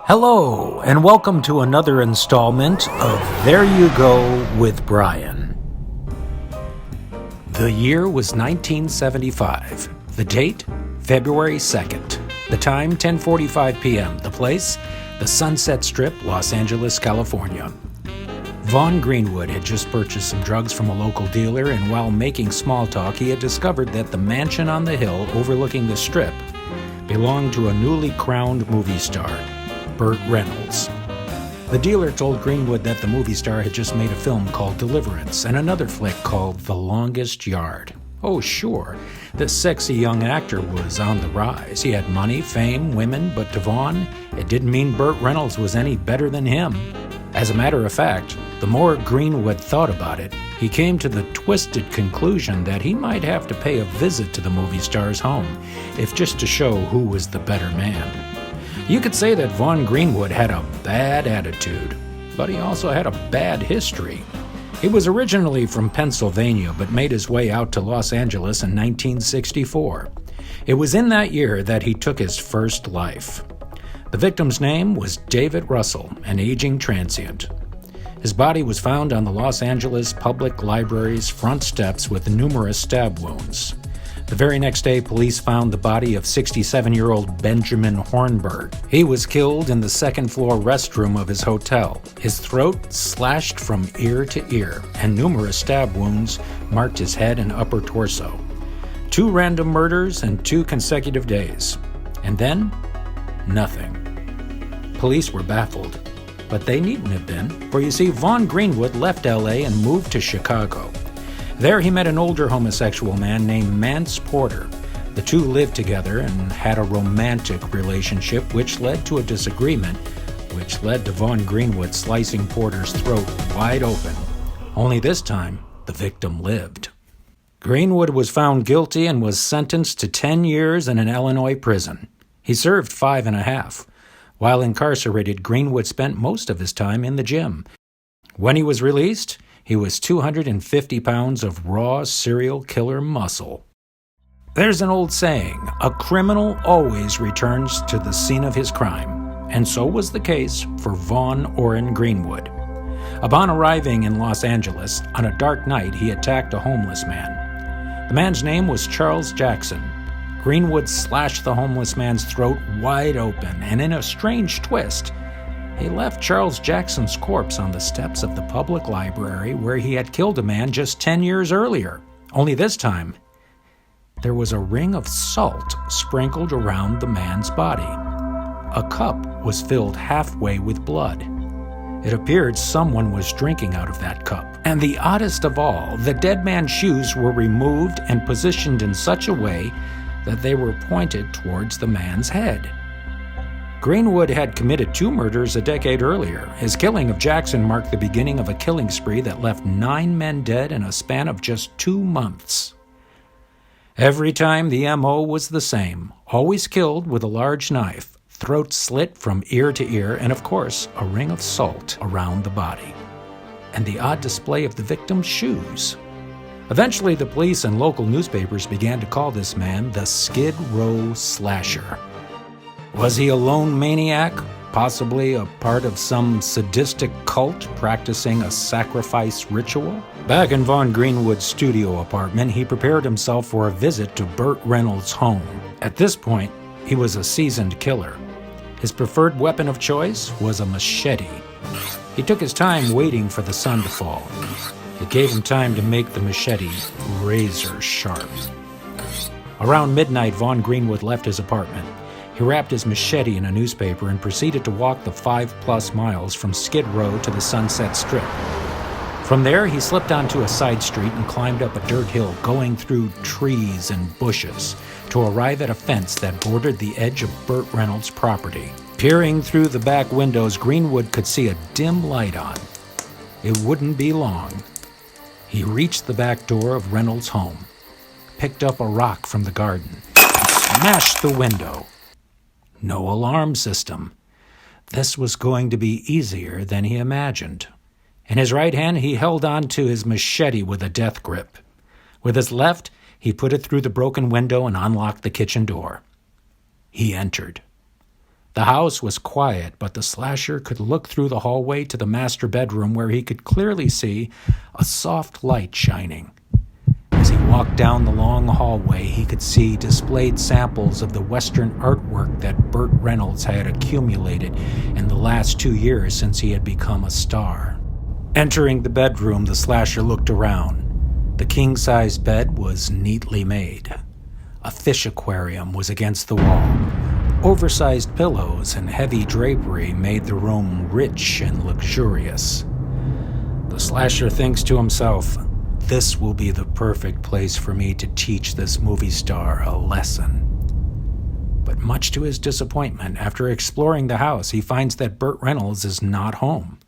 Hello, and welcome to another installment of There You Go with Bryan. The year was 1975. The date, February 2nd. The time, 10:45 p.m. The place, the Sunset Strip, Los Angeles, California. Vaughn Greenwood had just purchased some drugs from a local dealer, and while making small talk, he had discovered that the mansion on the hill overlooking the strip belonged to a newly crowned movie star, Burt Reynolds. The dealer told Greenwood that the movie star had just made a film called Deliverance and another flick called The Longest Yard. Oh, sure, this sexy young actor was on the rise. He had money, fame, women, but to Vaughn, it didn't mean Burt Reynolds was any better than him. As a matter of fact, the more Greenwood thought about it, he came to the twisted conclusion that he might have to pay a visit to the movie star's home, if just to show who was the better man. You could say that Vaughn Greenwood had a bad attitude, but he also had a bad history. He was originally from Pennsylvania, but made his way out to Los Angeles in 1964. It was in that year that he took his first life. The victim's name was David Russell, an aging transient. His body was found on the Los Angeles Public Library's front steps with numerous stab wounds. The very next day, police found the body of 67-year-old Benjamin Hornberg. He was killed in the second-floor restroom of his hotel. His throat slashed from ear to ear, and numerous stab wounds marked his head and upper torso. 2 random murders in 2 consecutive days. And then, nothing. Police were baffled, but they needn't have been, for you see, Vaughn Greenwood left L.A. and moved to Chicago. There he met an older homosexual man named Mance Porter. The two lived together and had a romantic relationship, which led to a disagreement, which led to Vaughn Greenwood slicing Porter's throat wide open. Only this time, the victim lived. Greenwood was found guilty and was sentenced to 10 years in an Illinois prison. He served 5.5. While incarcerated, Greenwood spent most of his time in the gym. When he was released, he was 250 pounds of raw serial killer muscle. There's an old saying, a criminal always returns to the scene of his crime, and so was the case for Vaughn Orrin Greenwood. Upon arriving in Los Angeles, on a dark night he attacked a homeless man. The man's name was Charles Jackson. Greenwood slashed the homeless man's throat wide open, and in a strange twist, he left Charles Jackson's corpse on the steps of the public library where he had killed a man just 10 years earlier. Only this time, there was a ring of salt sprinkled around the man's body. A cup was filled halfway with blood. It appeared someone was drinking out of that cup. And the oddest of all, the dead man's shoes were removed and positioned in such a way that they were pointed towards the man's head. Greenwood had committed 2 murders a decade earlier. His killing of Jackson marked the beginning of a killing spree that left 9 men dead in a span of just 2 months. Every time the M.O. was the same, always killed with a large knife, throat slit from ear to ear, and of course, a ring of salt around the body. And the odd display of the victim's shoes. Eventually, the police and local newspapers began to call this man the Skid Row Slasher. Was he a lone maniac, possibly a part of some sadistic cult practicing a sacrifice ritual? Back in Vaughn Greenwood's studio apartment, he prepared himself for a visit to Burt Reynolds' home. At this point, he was a seasoned killer. His preferred weapon of choice was a machete. He took his time waiting for the sun to fall. It gave him time to make the machete razor sharp. Around midnight, Vaughn Greenwood left his apartment. He wrapped his machete in a newspaper and proceeded to walk the 5+ miles from Skid Row to the Sunset Strip. From there, he slipped onto a side street and climbed up a dirt hill, going through trees and bushes to arrive at a fence that bordered the edge of Burt Reynolds' property. Peering through the back windows, Greenwood could see a dim light on. It wouldn't be long. He reached the back door of Reynolds' home, picked up a rock from the garden, and smashed the window. No alarm system. This was going to be easier than he imagined. In his right hand, he held on to his machete with a death grip. With his left, he put it through the broken window and unlocked the kitchen door. He entered. The house was quiet, but the slasher could look through the hallway to the master bedroom where he could clearly see a soft light shining. As he walked down the long hallway, he could see displayed samples of the Western artwork that Burt Reynolds had accumulated in the last 2 years since he had become a star. Entering the bedroom, the slasher looked around. The king-size bed was neatly made. A fish aquarium was against the wall. Oversized pillows and heavy drapery made the room rich and luxurious. The slasher thinks to himself, "This will be the perfect place for me to teach this movie star a lesson." But much to his disappointment, after exploring the house, he finds that Burt Reynolds is not home.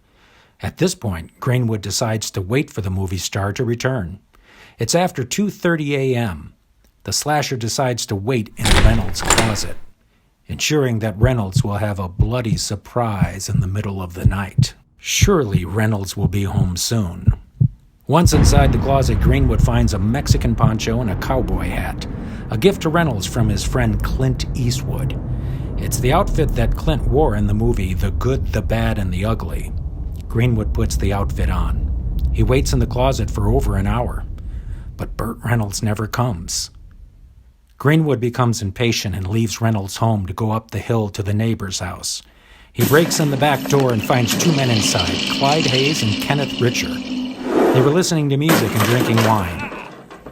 At this point, Greenwood decides to wait for the movie star to return. It's after 2:30 a.m. The slasher decides to wait in Reynolds' closet, ensuring that Reynolds will have a bloody surprise in the middle of the night. Surely Reynolds will be home soon. Once inside the closet, Greenwood finds a Mexican poncho and a cowboy hat, a gift to Reynolds from his friend Clint Eastwood. It's the outfit that Clint wore in the movie The Good, the Bad, and the Ugly. Greenwood puts the outfit on. He waits in the closet for over an hour, but Burt Reynolds never comes. Greenwood becomes impatient and leaves Reynolds home to go up the hill to the neighbor's house. He breaks in the back door and finds two men inside, Clyde Hayes and Kenneth Richer. They were listening to music and drinking wine.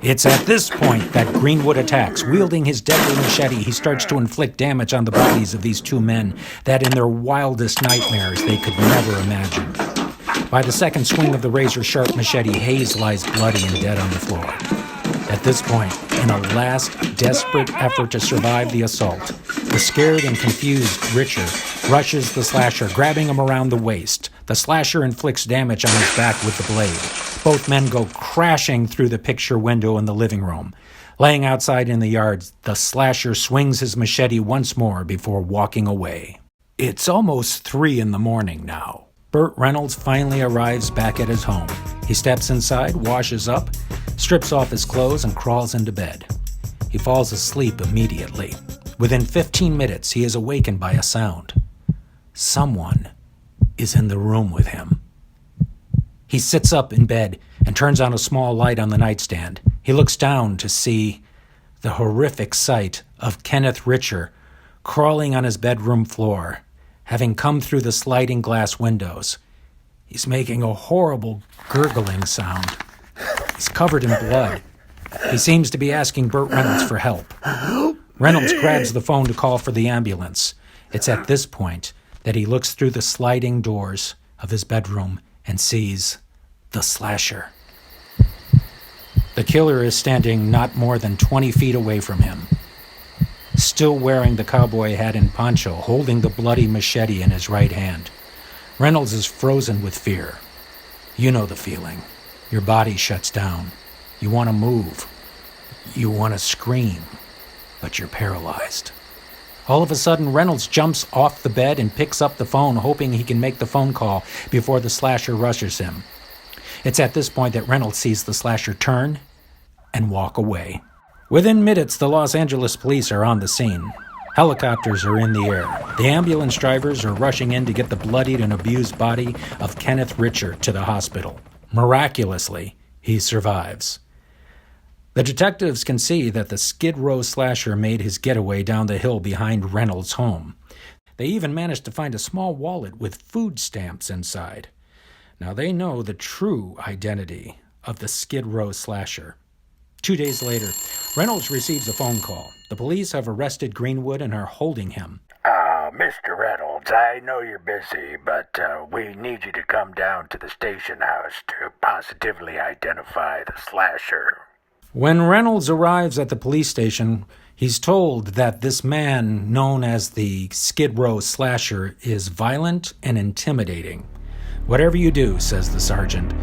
It's at this point that Greenwood attacks. Wielding his deadly machete, he starts to inflict damage on the bodies of these two men that in their wildest nightmares they could never imagine. By the second swing of the razor-sharp machete, Hayes lies bloody and dead on the floor. At this point, in a last desperate effort to survive the assault, the scared and confused Richer rushes the slasher, grabbing him around the waist. The slasher inflicts damage on his back with the blade. Both men go crashing through the picture window in the living room. Laying outside in the yard, the slasher swings his machete once more before walking away. It's almost 3 a.m. now. Burt Reynolds finally arrives back at his home. He steps inside, washes up, strips off his clothes, and crawls into bed. He falls asleep immediately. Within 15 minutes, he is awakened by a sound. Someone is in the room with him. He sits up in bed and turns on a small light on the nightstand. He looks down to see the horrific sight of Kenneth Richer crawling on his bedroom floor, having come through the sliding glass windows. He's making a horrible gurgling sound. He's covered in blood. He seems to be asking Burt Reynolds for help. Reynolds grabs the phone to call for the ambulance. It's at this point that he looks through the sliding doors of his bedroom and sees the slasher. The killer is standing not more than 20 feet away from him, still wearing the cowboy hat and poncho, holding the bloody machete in his right hand. Reynolds is frozen with fear. You know the feeling. Your body shuts down. You want to move. You want to scream, but you're paralyzed. All of a sudden, Reynolds jumps off the bed and picks up the phone, hoping he can make the phone call before the slasher rushes him. It's at this point that Reynolds sees the slasher turn and walk away. Within minutes, the Los Angeles police are on the scene. Helicopters are in the air. The ambulance drivers are rushing in to get the bloodied and abused body of Kenneth Richer to the hospital. Miraculously, he survives. The detectives can see that the Skid Row slasher made his getaway down the hill behind Reynolds' home. They even managed to find a small wallet with food stamps inside. Now they know the true identity of the Skid Row slasher. 2 days later, Reynolds receives a phone call. The police have arrested Greenwood and are holding him. Mr. Reynolds, I know you're busy, but we need you to come down to the station house to positively identify the slasher. When Reynolds arrives at the police station, he's told that this man, known as the Skid Row slasher, is violent and intimidating. Whatever you do, says the sergeant,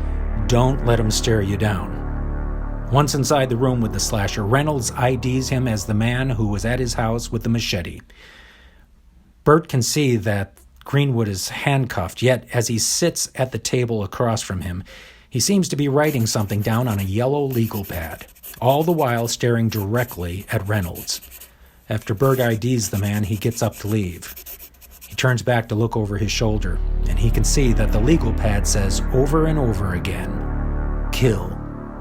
don't let him stare you down. Once inside the room with the slasher, Reynolds IDs him as the man who was at his house with the machete. Burt can see that Greenwood is handcuffed, yet as he sits at the table across from him, he seems to be writing something down on a yellow legal pad. all the while staring directly at Reynolds. After Burt IDs the man, he gets up to leave. He turns back to look over his shoulder, and he can see that the legal pad says over and over again, "Kill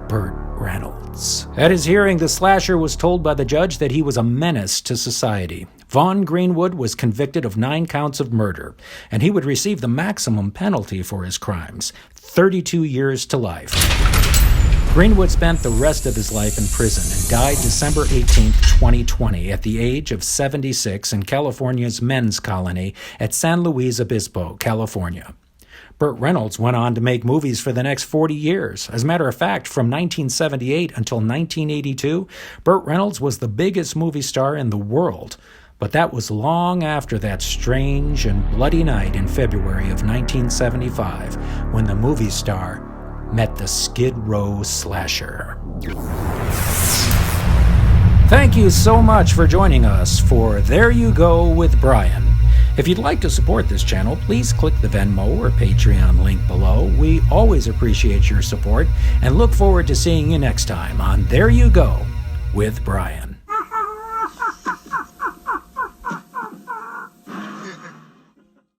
Burt Reynolds." At his hearing, the slasher was told by the judge that he was a menace to society. Vaughn Greenwood was convicted of 9 counts of murder, and he would receive the maximum penalty for his crimes, 32 years to life. Greenwood spent the rest of his life in prison and died December 18, 2020, at the age of 76 in California's men's colony at San Luis Obispo, California. Burt Reynolds went on to make movies for the next 40 years. As a matter of fact, from 1978 until 1982, Burt Reynolds was the biggest movie star in the world. But that was long after that strange and bloody night in February of 1975, when the movie star met the Skid Row slasher. Thank you so much for joining us for There You Go with Bryan. If you'd like to support this channel, please click the Venmo or Patreon link below. We always appreciate your support and look forward to seeing you next time on There You Go with Bryan.